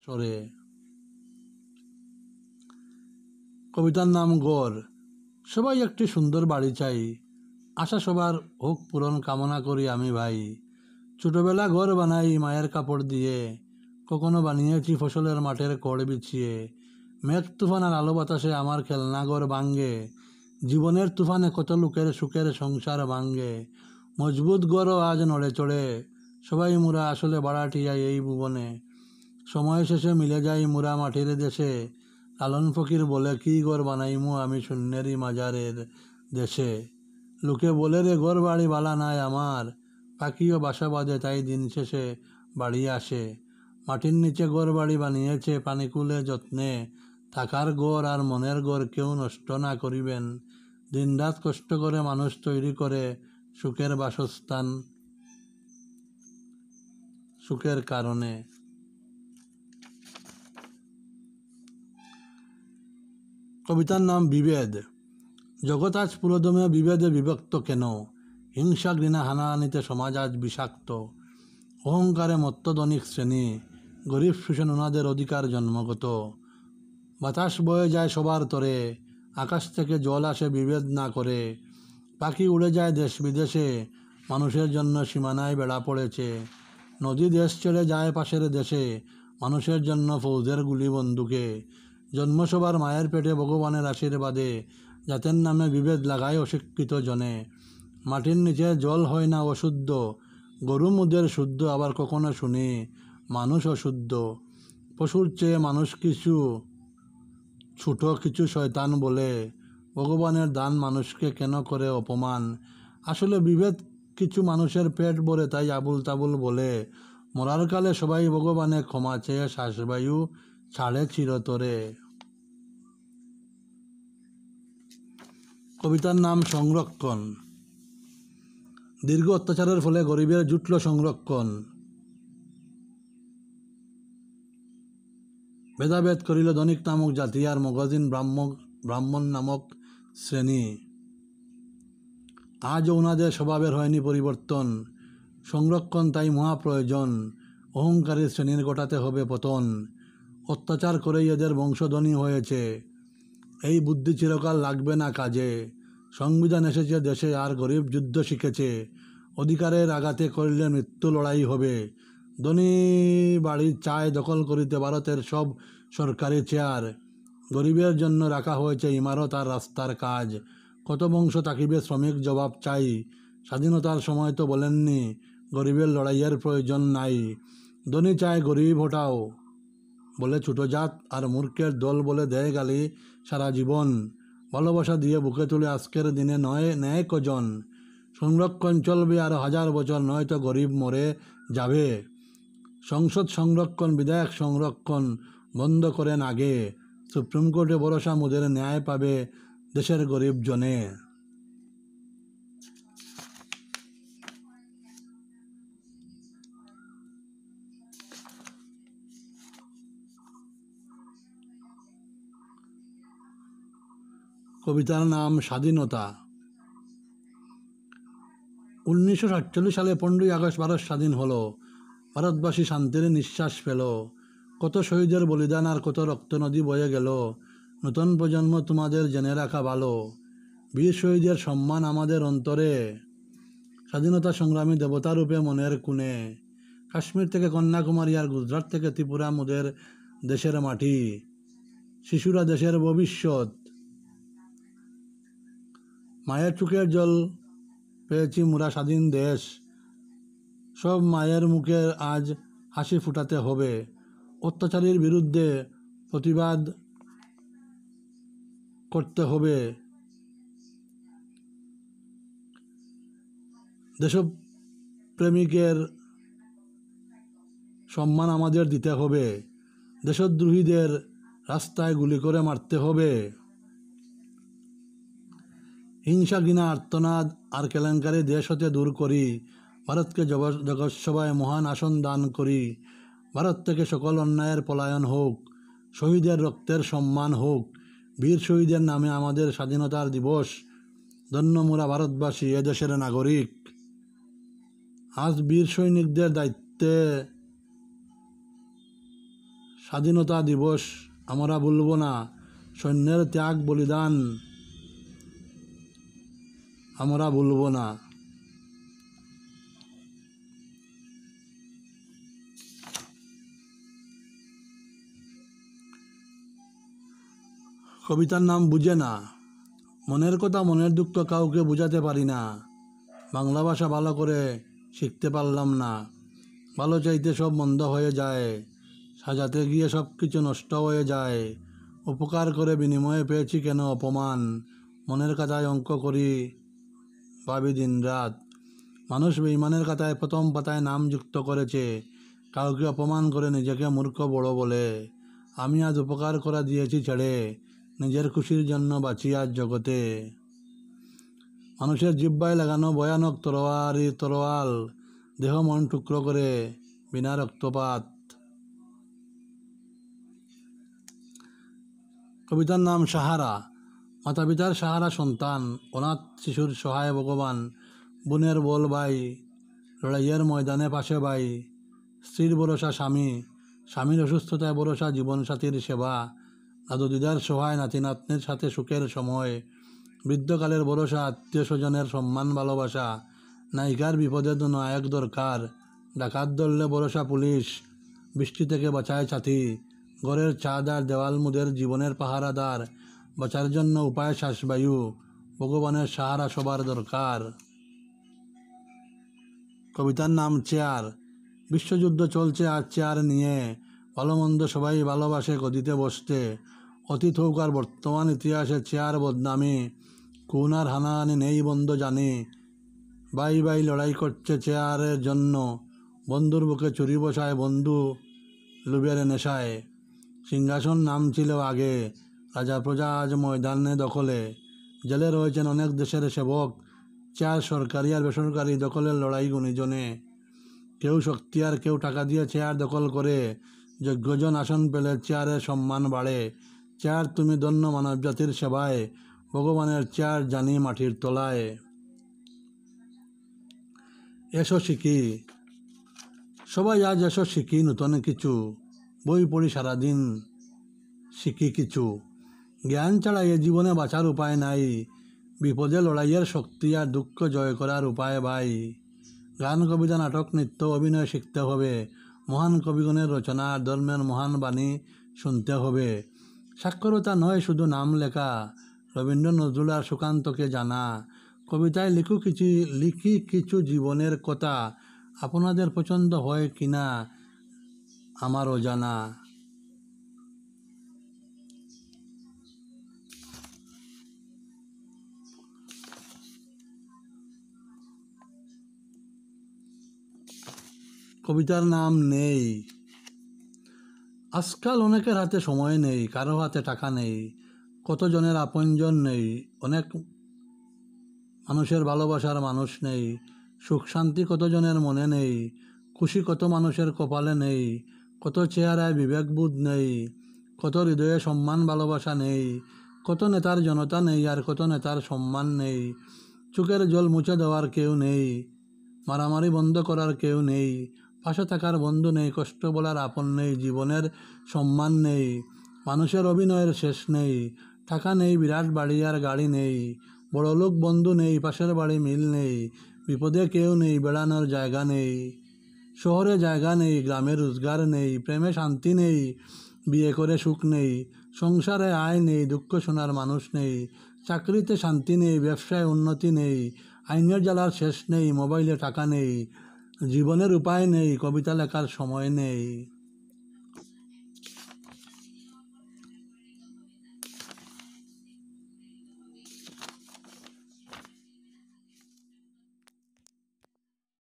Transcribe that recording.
সরে। কবিতার নাম গড়। সবাই একটি সুন্দর বাড়ি চাই, আশা সবার হোক পূরণ কামনা করি আমি ভাই। ছোটবেলা ঘর বানাই মায়ের কাপড় দিয়ে, কখনো বানিয়েছি ফসলের মাঠের কড় বিছিয়ে। মেঘ তুফান আর আলো বাতাসে আমার খেলনা ঘর ভাঙ্গে, জীবনের তুফানে কত লোকের সুখের সংসার ভাঙ্গে। মজবুত ঘরও আজ নড়ে চড়ে, সবাই মোরা আসলে ভাড়াটিয়া এই ভুবনে। সময় শেষে মিলে যাই মোরা মাটির দেশে, লালন ফকির বলে কি ঘর বানাইমু আমি শূন্যেরই মাজারের দেশে। লোকে বলে রে ঘর বাড়ি বালা নাই আমার, পাখিও বাসা বাঁধে তাই দিন শেষে বাড়ি আসে। মাটির নিচে ঘর বাড়ি বানিয়েছে পানিকুলে যত্নে, থাকার ঘর আর মনের ঘর কেউ নষ্ট না করিবেন। দিনরাত কষ্ট করে মানুষ তৈরি করে সুখের বাসস্থান, সুখের কারণে। কবিতার নাম বিভেদ। জগৎ আজ পুরোদমে বিভেদে বিভক্ত কেন, হিংসা ঘৃণা হানাহানিতে সমাজ আজ বিষাক্ত। অহংকারে মত্তদনিক শ্রেণী, গরিব শোষণ ওনাদের অধিকার জন্মগত। বাতাস বয়ে যায় সবার তরে, আকাশ থেকে জল আসে বিভেদ না করে। পাখি উড়ে যায় দেশ বিদেশে, মানুষের জন্য সীমানায় বেড়া পড়েছে। নদী দেশ ছেড়ে যায় পাশের দেশে, মানুষের জন্য ফৌজের গুলি বন্দুকে। জন্ম সবার মায়ের পেটে ভগবানের আশীর্বাদে, জাতের নামে বিভেদ লাগায় অশিক্ষিত জনে। মাটির নিচে জল হয় না অশুদ্ধ, গরু মুদের শুদ্ধ আবার কখনো শুনি মানুষ অশুদ্ধ। পশুর চেয়ে মানুষ কিছু ছোট, কিছু শয়তান বলে, ভগবানের দান মানুষকে কেন করে অপমান। আসলে বিভেদ কিছু মানুষের পেট ভরে তাই আবুল তাবুল বলে, মরার কালে সবাই ভগবানে ক্ষমা চেয়ে শ্বাসবায়ু ছাড়ে চিরতরে। কবিতার নাম সংরক্ষণ। দীর্ঘ অত্যাচারের ফলে গরিবের জুটল সংরক্ষণ, ভেদাভেদ করিল ধনিক নামক জাতি আর মগজিন ব্রাহ্মণ নামক শ্রেণী। আজও ওনাদের স্বভাবের হয়নি পরিবর্তন, সংরক্ষণ তাই মহাপ্রয়োজন। অহংকারী শ্রেণীর গোটাতে হবে পতন, অত্যাচার করেই এদের বংশধনী হয়েছে। এই বুদ্ধি চিরকাল লাগবে না কাজে, সংবিধান এসেছে দেশে আর গরিব যুদ্ধ শিখেছে। অধিকারের আঘাতে করলে মৃত্যু লড়াই হবে, ধনী বাড়ি চায় দখল করিতে ভারতের সব সরকারি চেয়ার। গরিবের জন্য রাখা হয়েছে ইমারত আর রাস্তার কাজ, কত বংশ থাকিবে শ্রমিক জবাব চাই। স্বাধীনতার সময় তো বলেননি গরিবের লড়াইয়ের প্রয়োজন নাই। ধনী চায় গরিব হটাও বলে ছোট জাত, আর মূর্খের দল বলে দেয় গালি সারা জীবন। ভালোবাসা দিয়ে বুকে তুলে আজকের দিনে নয় নেয় কজন। সংরক্ষণ চলবে আর 1000 বছর, নয়তো গরিব মরে যাবে। সংসদ সংরক্ষণ বিধায়ক সংরক্ষণ বন্ধ করেন আগে, সুপ্রিম কোর্টে ভরসা মোদের ন্যায় পাবে দেশের গরিব জনে। কবিতার নাম স্বাধীনতা। 1947 সালে 15ই আগস্ট ভারত স্বাধীন হলো, ভারতবাসী শান্তির নিঃশ্বাস পেল। কত শহীদের বলিদান আর কত রক্ত নদী বয়ে গেল, নতুন প্রজন্ম তোমাদের জেনে রাখা ভালো। বীর শহীদের সম্মান আমাদের অন্তরে, স্বাধীনতা সংগ্রামী দেবতারূপে মনের কোণে। কাশ্মীর থেকে কন্যাকুমারী আর গুজরাট থেকে ত্রিপুরা মোদের দেশের মাটি, শিশুরা দেশের ভবিষ্যৎ। মায়ের চোখের জল পেয়েছি মোরা স্বাধীন দেশ, সব মায়ের মুখে আজ হাসি ফুটাতে হবে। অত্যাচারীর বিরুদ্ধে প্রতিবাদ করতে হবে, দেশপ্রেমিকের সম্মান আমাদের দিতে হবে। দেশদ্রোহীদের রাস্তায় গুলি করে মারতে হবে। হিংসা ঘৃণা আর্তনাদ আর কেলেঙ্কারি দেশ হতে দূর করি, ভারতকে জগৎসভায় মহান আসন দান করি। ভারত থেকে সকল অন্যায়ের পলায়ন হোক, শহীদের রক্তের সম্মান হোক। বীর শহীদের নামে আমাদের স্বাধীনতার দিবস, ধন্য মোরা ভারতবাসী এদেশের নাগরিক। আজ বীর সৈনিকদের দায়িত্বে স্বাধীনতা দিবস আমরা ভুলব না, সৈন্যের ত্যাগ বলিদান আমরা ভুলব না। কবিতার নাম বুঝে না। মনের কথা মনের দুঃখ কাউকে বোঝাতে পারি না, বাংলা ভাষা ভালো করে শিখতে পারলাম না। ভালো চাইতে সব মন্দ হয়ে যায়, সাজাতে গিয়ে সব কিছু নষ্ট হয়ে যায়। উপকার করে বিনিময়ে পেয়েছি কেন অপমান, মনের কথায় অঙ্ক করি ভাবি দিন রাত। মানুষ বেঈমানের কথায় প্রথম পাতায় নাম যুক্ত করেছে, কাউকে অপমান করে নিজেকে মূর্খ বড় বলে। আমি আজ উপকার করা দিয়েছি ছেড়ে, নিজের খুশির জন্য বাঁচি আজ জগতে। মানুষের জিহ্বায় লাগানো ভয়ানক তরোয়াল, দেহ মন টুকরো করে বিনা রক্তপাত। কবিতার নাম সাহারা। মাতা পিতার সাহারা সন্তান, অনাথ শিশুর সহায় ভগবান। বোনের বল ভাই, লড়াইয়ের ময়দানে পাশে ভাই। স্ত্রীর ভরসা স্বামী, স্বামীর অসুস্থতায় ভরসা জীবনসাথীর সেবা। দাদু দিদার সহায় নাতি নাতনির সাথে সুখের সময়। বৃদ্ধকালের ভরসা আত্মীয় স্বজনের সম্মান ভালোবাসা। নায়িকার বিপদে তো নায়ক দরকার, ডাকাত ধরলে ভরসা পুলিশ। বৃষ্টি থেকে বাঁচায় ছাতি, ঘরের ছাদ আর দেওয়াল মুদের জীবনের পাহারাদার। বাঁচার জন্য উপায় শ্বাসবায়ু, ভগবানের সাহারা সবার দরকার। কবিতার নাম চেয়ার। বিশ্বযুদ্ধ চলছে আর চেয়ার নিয়ে, ভালো মন্দ সবাই ভালোবাসে গদিতে বসতে। অতীত হোক আর বর্তমান ইতিহাসে চেয়ার বদনামি, খুন আর হানাহানি নেই বন্ধ জানি। ভাই ভাই লড়াই করছে চেয়ারের জন্য, বন্ধুর বুকে চুরি বসায় বন্ধু লুবের নেশায়। সিংহাসন নাম ছিল আগে, রাজা প্রজা আজ ময়দানে দখলে। জেলে রয়েছেন অনেক দেশের সেবক, চেয়ার সরকারি আর বেসরকারি দখলের লড়াই গুণীজনে। কেউ শক্তি আর কেউ টাকা দিয়ে চেয়ার দখল করে, যোগ্যজন আসন পেলে চেয়ারের সম্মান বাড়ে। চেয়ার তুমি ধন্য মানব জাতির সেবায়, ভগবানের চেয়ার জানি মাটির তলায়। এসো শিখি, সবাই আজ এসো শিখি নূতন কিছু। বই পড়ি সারাদিন শিখি কিছু। জ্ঞান ছাড়া এ জীবনে বাঁচার উপায় নাই, বিপদে লড়াইয়ের শক্তি আর দুঃখ জয় করার উপায় ভাই। গান কবিতা নাটক নৃত্য অভিনয় শিখতে হবে, মহান কবিগণের রচনা আর ধর্মের মহান বাণী শুনতে হবে। সাক্ষরতা নয় শুধু নাম লেখা, রবীন্দ্র নজরুল আর সুকান্তকে জানা। কবিতায় লিখি কিছু জীবনের কথা, আপনাদের পছন্দ হয় কিনা আমার অজানা। কবিতার নাম নেই। আজকাল অনেকের হাতে সময় নেই, কারো হাতে টাকা নেই, কতজনের আপনজন নেই, অনেক মানুষের ভালোবাসার মানুষ নেই। সুখ শান্তি কতজনের মনে নেই, খুশি কত মানুষের কপালে নেই। কত চেহারায় বিবেকবোধ নেই, কত হৃদয়ে সম্মান ভালোবাসা নেই। কত নেতার জনতা নেই আর কত নেতার সম্মান নেই। চোখের জল মুছে দেওয়ার কেউ নেই, মারামারি বন্ধ করার কেউ নেই। পাশে থাকার বন্ধু নেই, কষ্ট বলার আপন নেই, জীবনের সম্মান নেই। মানুষের অভিনয়ের শেষ নেই, টাকা নেই বিরাট বাড়ি আর গাড়ি নেই। বড়লোক বন্ধু নেই, পাশের বাড়ি মিল নেই। বিপদে কেউ নেই, বেড়ানোর জায়গা নেই। শহরে জায়গা নেই, গ্রামে রোজগার নেই। প্রেমে শান্তি নেই, বিয়ে করে সুখ নেই। সংসারে আয় নেই, দুঃখ শোনার মানুষ নেই। চাকরিতে শান্তি নেই, ব্যবসায় উন্নতি নেই। আইনের জ্বালার শেষ নেই, মোবাইলে টাকা নেই। জীবনের উপায় নেই, কবিতা লেখার সময় নেই।